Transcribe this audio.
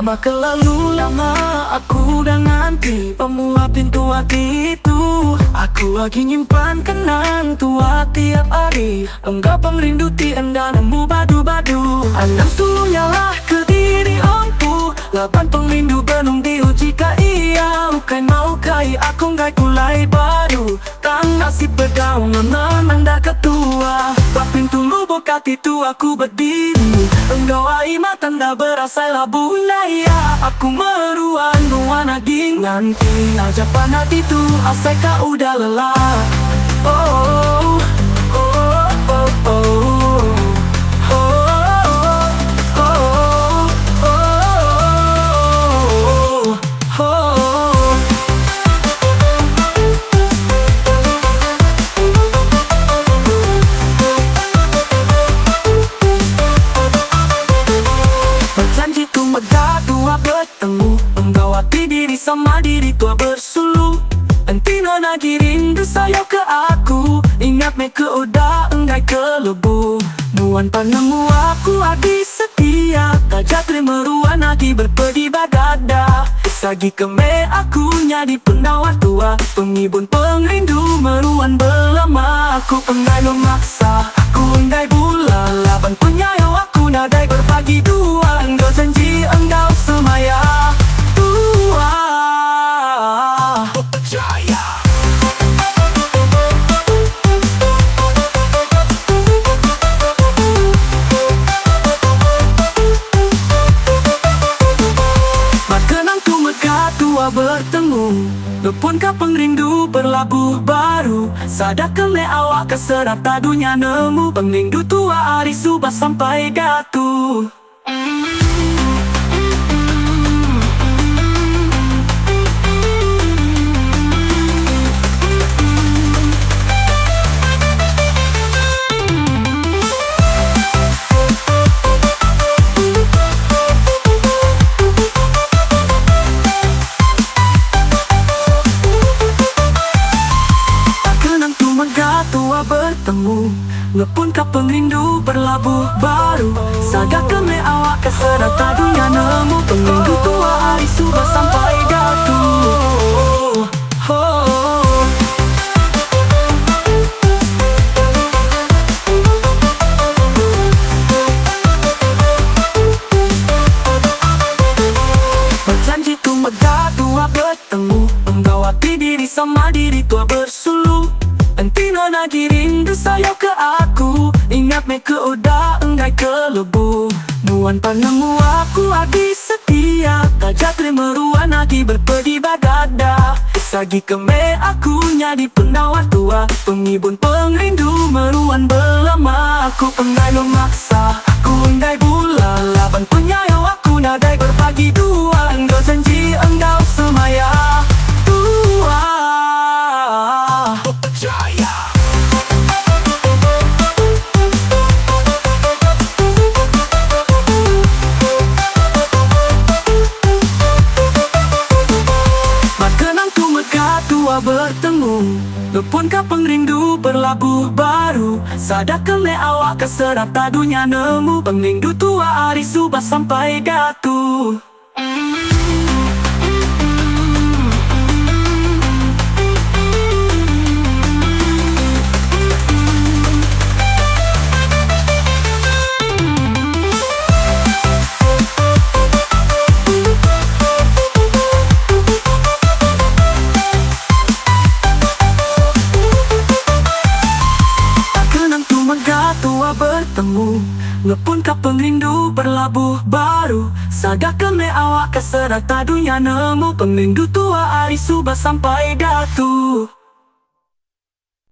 Lama kelalu lama aku dah nanti pemula pintu hati itu. Aku lagi nyimpan kenang tua tiap hari. Enggak pengrindu ti anda nemu badu-badu. Andam sunyalah ke diri ampu. Laban pengrindu benung diuji ka iya. Bukan mau kai aku ngai kulai baru. Tang nasib berdaung memang dah ketua. Bak pintu lubuk hati tu aku berdiri. Engkau ima tanda berasai labu naya. Aku meruan ruan lagi nanti. Ajapan hati tu asai kau udah lelah. Oh, oh, oh, oh, oh, oh. Bertemu menggawati diri sama diri tua bersulu. Entino lagi rindu sayang ke aku. Ingat me ke udah enggai ke lebu. Nuan panemu aku habis setia. Tajak terima ruan lagi berpedi bagada. Sagi ke me aku nyadi penawar tua. Pengibun pengrindu meruan belama. Aku enggai memaksa, aku enggai bula. Laban penyayo aku nadai berbagi dua. Engkau janji engkau semaya tua. Percaya. Makenang tu megah tua bertemu. Lepun ka pengrindu berlabuh baru. Sadar kele awak keserata dunia nemu. Pengrindu tua hari subah sampai gatu. Bertemu ngepun ka pengrindu berlabuh baru. Sadar keme awak keserata dunia nemu. Pengrindu tua hari subah sampai gatu. Berjanji tu megah tua bertemu. Menggawati diri sama diri tua bersulu. Entino lagi rindu sayang ke aku. Ingat me ke udah enggai ke lebu. Nuan panemu aku habis setia. Tajak terima ruan lagi berpedi bagada. Sagi ke me aku nyadi penawar tua. Pengibun pengrindu meruan belama. Aku enggai memaksa, aku enggai bula. Laban penyayo aku nadai berbagi dua. Engkau janji engkau semaya tua. Bertemu lepun ka pengrindu berlabuh baru. Sadar kele awak keserata dunia nemu. Pengrindu tua hari subah sampai gatu. Bertemu ngepun ka pengrindu berlabuh baru. Sadar keme awak keserata dunia nemu. Pengrindu tua hari subah sampai gatu.